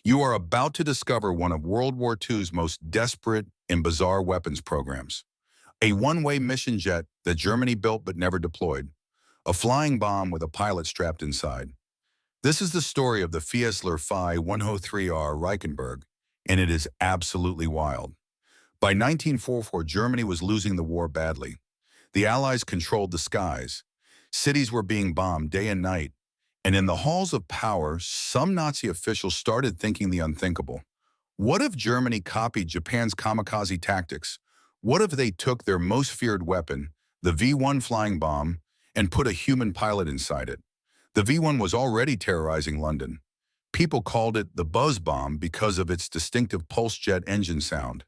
You are about to discover one of World War II's most desperate and bizarre weapons programs. A one-way mission jet that Germany built but never deployed. A flying bomb with a pilot strapped inside. This is the story of the Fieseler Fi 103R Reichenberg, and it is absolutely wild. By 1944, Germany was losing the war badly. The Allies controlled the skies. Cities were being bombed day and night. And in the halls of power, some Nazi officials started thinking the unthinkable. What if Germany copied Japan's kamikaze tactics? What if they took their most feared weapon, the V-1 flying bomb, and put a human pilot inside it? The V-1 was already terrorizing London. People called it the buzz bomb because of its distinctive pulse jet engine sound.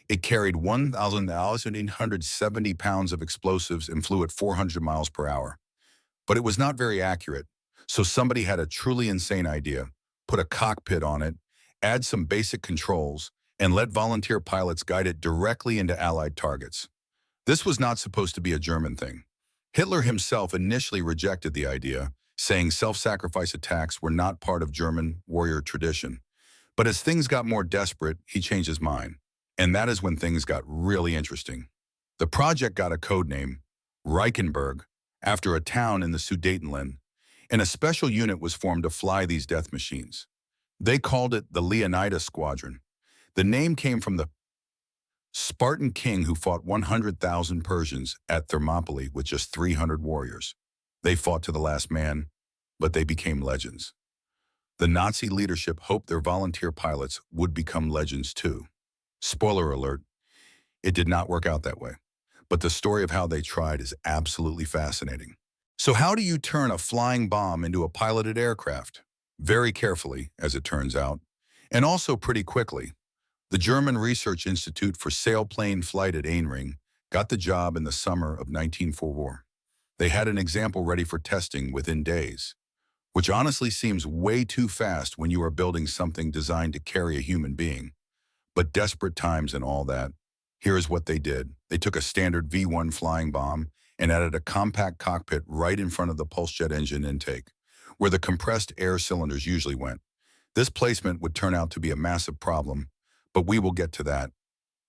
It carried 1,870 pounds of explosives and flew at 400 miles per hour. But it was not very accurate. So somebody had a truly insane idea, put a cockpit on it, add some basic controls, and let volunteer pilots guide it directly into Allied targets. This was not supposed to be a German thing. Hitler himself initially rejected the idea, saying self-sacrifice attacks were not part of German warrior tradition. But as things got more desperate, he changed his mind. And that is when things got really interesting. The project got a code name, Reichenberg, after a town in the Sudetenland, and a special unit was formed to fly these death machines. They called it the Leonidas Squadron. The name came from the Spartan king who fought 100,000 Persians at Thermopylae with just 300 warriors. They fought to the last man, but they became legends. The Nazi leadership hoped their volunteer pilots would become legends too. Spoiler alert, it did not work out that way. But the story of how they tried is absolutely fascinating. So how do you turn a flying bomb into a piloted aircraft? Very carefully, as it turns out, and also pretty quickly. The German Research Institute for Sailplane Flight at Ainring got the job in the summer of 1944. They had an example ready for testing within days, which honestly seems way too fast when you are building something designed to carry a human being. But desperate times and all that, here is what they did. They took a standard V-1 flying bomb and added a compact cockpit right in front of the pulse jet engine intake, where the compressed air cylinders usually went. This placement would turn out to be a massive problem, but we will get to that.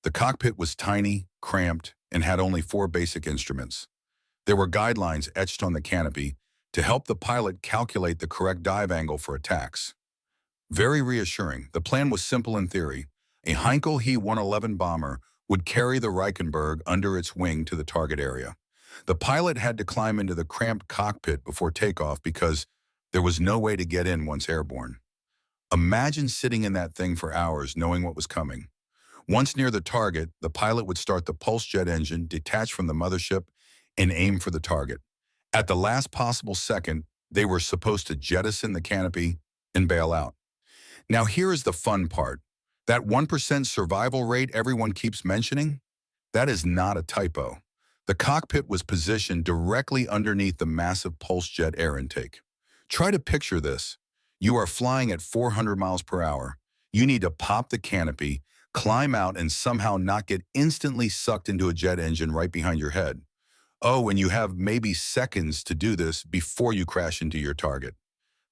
The cockpit was tiny, cramped, and had only 4 basic instruments. There were guidelines etched on the canopy to help the pilot calculate the correct dive angle for attacks. Very reassuring. The plan was simple in theory. A Heinkel He-111 bomber would carry the Reichenberg under its wing to the target area. The pilot had to climb into the cramped cockpit before takeoff because there was no way to get in once airborne. Imagine sitting in that thing for hours knowing what was coming. Once near the target, the pilot would start the pulse jet engine, detach from the mothership, and aim for the target. At the last possible second, they were supposed to jettison the canopy and bail out. Now here is the fun part. That 1% survival rate everyone keeps mentioning, that is not a typo. The cockpit was positioned directly underneath the massive pulse jet air intake. Try to picture this. You are flying at 400 miles per hour. You need to pop the canopy, climb out, and somehow not get instantly sucked into a jet engine right behind your head. Oh, and you have maybe seconds to do this before you crash into your target.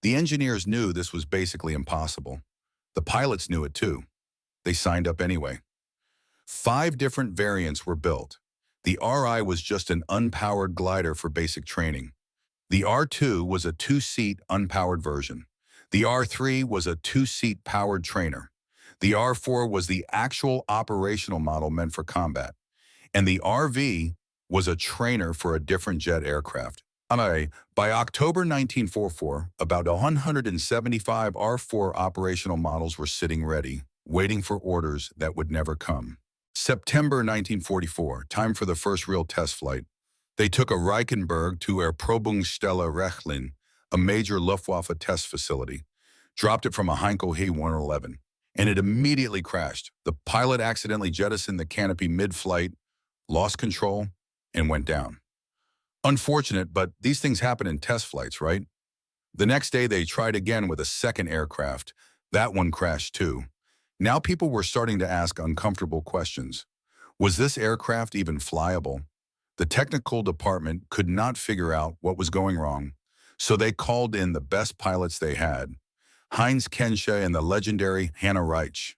The engineers knew this was basically impossible. The pilots knew it too. They signed up anyway. 5 different variants were built. The RI was just an unpowered glider for basic training. The R2 was a 2-seat unpowered version. The R3 was a 2-seat powered trainer. The R4 was the actual operational model meant for combat. And the RV was a trainer for a different jet aircraft. By October 1944, about 175 R4 operational models were sitting ready, waiting for orders that would never come. September 1944, time for the first real test flight. They took a Reichenberg to Erprobungsstelle Rechlin, a major Luftwaffe test facility, dropped it from a Heinkel He-111, and it immediately crashed. The pilot accidentally jettisoned the canopy mid-flight, lost control, and went down. Unfortunate, but these things happen in test flights, right? The next day, they tried again with a second aircraft. That one crashed too. Now people were starting to ask uncomfortable questions. Was this aircraft even flyable? The technical department could not figure out what was going wrong, so they called in the best pilots they had. Heinz Kensche and the legendary Hanna Reitsch.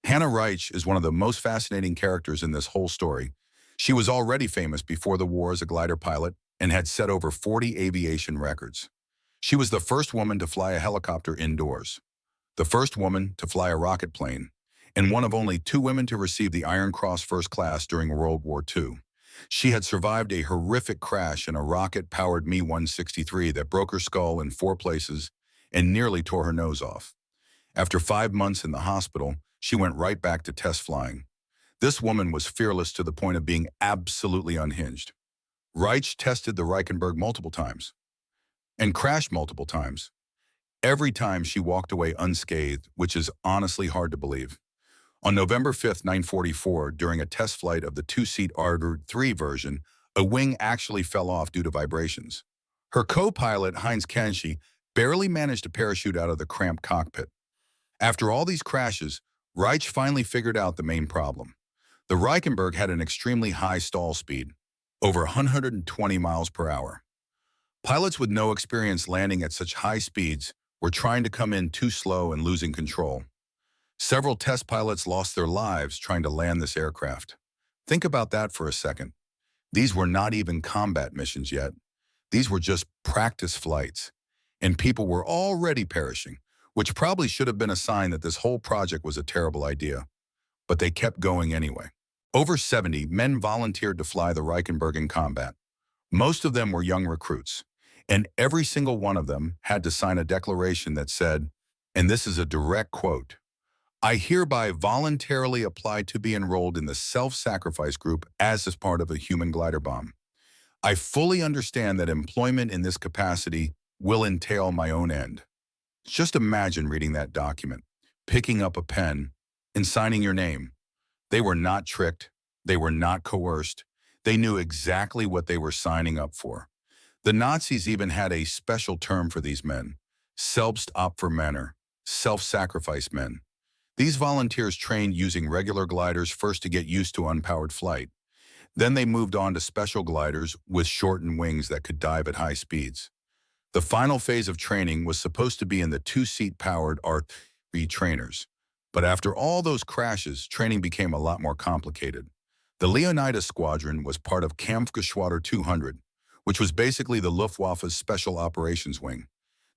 Hanna Reitsch is one of the most fascinating characters in this whole story. She was already famous before the war as a glider pilot and had set over 40 aviation records. She was the first woman to fly a helicopter indoors, the first woman to fly a rocket plane, and one of only 2 women to receive the Iron Cross First Class during World War II. She had survived a horrific crash in a rocket-powered Me-163 that broke her skull in 4 places and nearly tore her nose off. After 5 months in the hospital, she went right back to test flying. This woman was fearless to the point of being absolutely unhinged. Reitsch tested the Reichenberg multiple times and crashed multiple times. Every time she walked away unscathed, which is honestly hard to believe. On November 5, 1944, during a test flight of the 2-seat R3 version, a wing actually fell off due to vibrations. Her co-pilot, Heinz Kensche, barely managed to parachute out of the cramped cockpit. After all these crashes, Reitsch finally figured out the main problem. The Reichenberg had an extremely high stall speed, over 120 miles per hour. Pilots with no experience landing at such high speeds were trying to come in too slow and losing control. Several test pilots lost their lives trying to land this aircraft. Think about that for a second. These were not even combat missions yet. These were just practice flights. And people were already perishing, which probably should have been a sign that this whole project was a terrible idea. But they kept going anyway. Over 70 men volunteered to fly the Reichenberg in combat. Most of them were young recruits, and every single one of them had to sign a declaration that said, and this is a direct quote, "I hereby voluntarily apply to be enrolled in the self-sacrifice group as part of a human glider bomb. I fully understand that employment in this capacity will entail my own end." Just imagine reading that document, picking up a pen, and signing your name. They were not tricked. They were not coerced. They knew exactly what they were signing up for. The Nazis even had a special term for these men, Selbstopfermänner, self-sacrifice men. These volunteers trained using regular gliders first to get used to unpowered flight. Then they moved on to special gliders with shortened wings that could dive at high speeds. The final phase of training was supposed to be in the 2-seat powered R3 trainers. But after all those crashes, training became a lot more complicated. The Leonidas Squadron was part of Kampfgeschwader 200, which was basically the Luftwaffe's Special Operations Wing.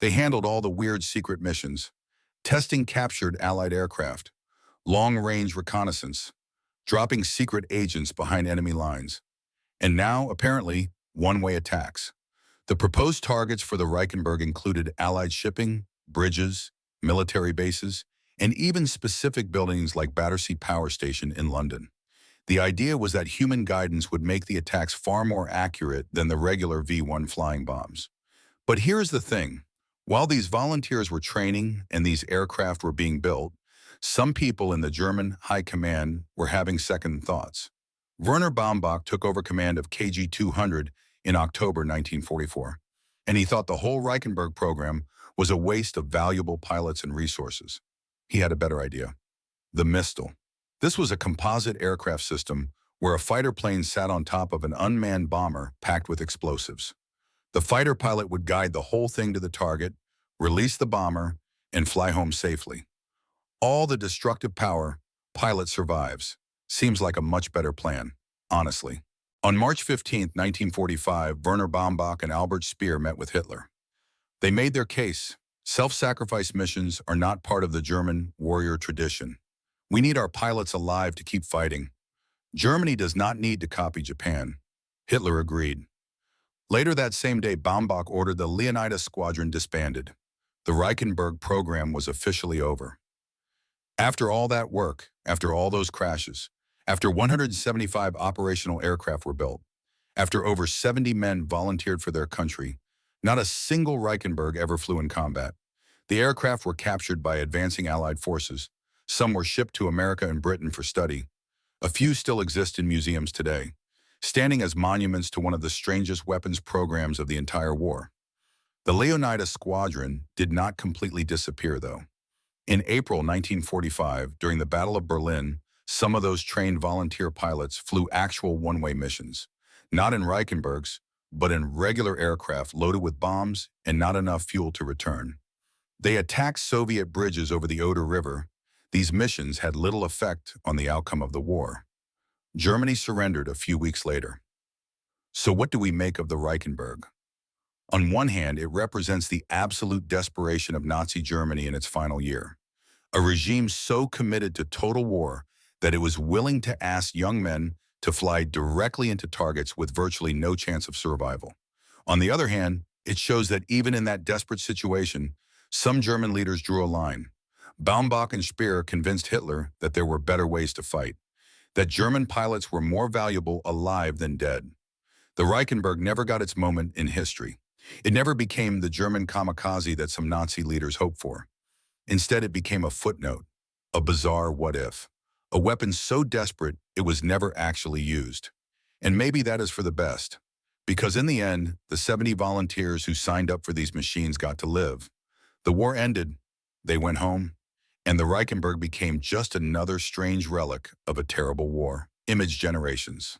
They handled all the weird secret missions, testing captured Allied aircraft, long-range reconnaissance, dropping secret agents behind enemy lines, and now, apparently, one-way attacks. The proposed targets for the Reichenberg included Allied shipping, bridges, military bases, and even specific buildings like Battersea Power Station in London. The idea was that human guidance would make the attacks far more accurate than the regular V-1 flying bombs. But here's the thing. While these volunteers were training and these aircraft were being built, some people in the German High Command were having second thoughts. Werner Baumbach took over command of KG-200 in October 1944, and he thought the whole Reichenberg program was a waste of valuable pilots and resources. He had a better idea. The Mistel. This was a composite aircraft system where a fighter plane sat on top of an unmanned bomber packed with explosives. The fighter pilot would guide the whole thing to the target, release the bomber, and fly home safely. All the destructive power, pilot survives. Seems like a much better plan, honestly. On March 15, 1945, Werner Baumbach and Albert Speer met with Hitler. They made their case. Self-sacrifice missions are not part of the German warrior tradition. We need our pilots alive to keep fighting. Germany does not need to copy Japan. Hitler agreed. Later that same day, Baumbach ordered the Leonidas Squadron disbanded. The Reichenberg program was officially over. After all that work, after all those crashes, after 175 operational aircraft were built, after over 70 men volunteered for their country, not a single Reichenberg ever flew in combat. The aircraft were captured by advancing Allied forces. Some were shipped to America and Britain for study. A few still exist in museums today, standing as monuments to one of the strangest weapons programs of the entire war. The Leonidas Squadron did not completely disappear, though. In April 1945, during the Battle of Berlin, some of those trained volunteer pilots flew actual one-way missions, not in Reichenbergs, but in regular aircraft loaded with bombs and not enough fuel to return. They attacked Soviet bridges over the Oder River. These missions had little effect on the outcome of the war. Germany surrendered a few weeks later. So what do we make of the Reichenberg? On one hand, it represents the absolute desperation of Nazi Germany in its final year. A regime so committed to total war that it was willing to ask young men to fly directly into targets with virtually no chance of survival. On the other hand, it shows that even in that desperate situation, some German leaders drew a line. Baumbach and Speer convinced Hitler that there were better ways to fight, that German pilots were more valuable alive than dead. The Reichenberg never got its moment in history. It never became the German kamikaze that some Nazi leaders hoped for. Instead, it became a footnote, a bizarre what-if, a weapon so desperate it was never actually used. And maybe that is for the best, because in the end, the 70 volunteers who signed up for these machines got to live. The war ended, they went home, and the Reichenberg became just another strange relic of a terrible war. Image generations.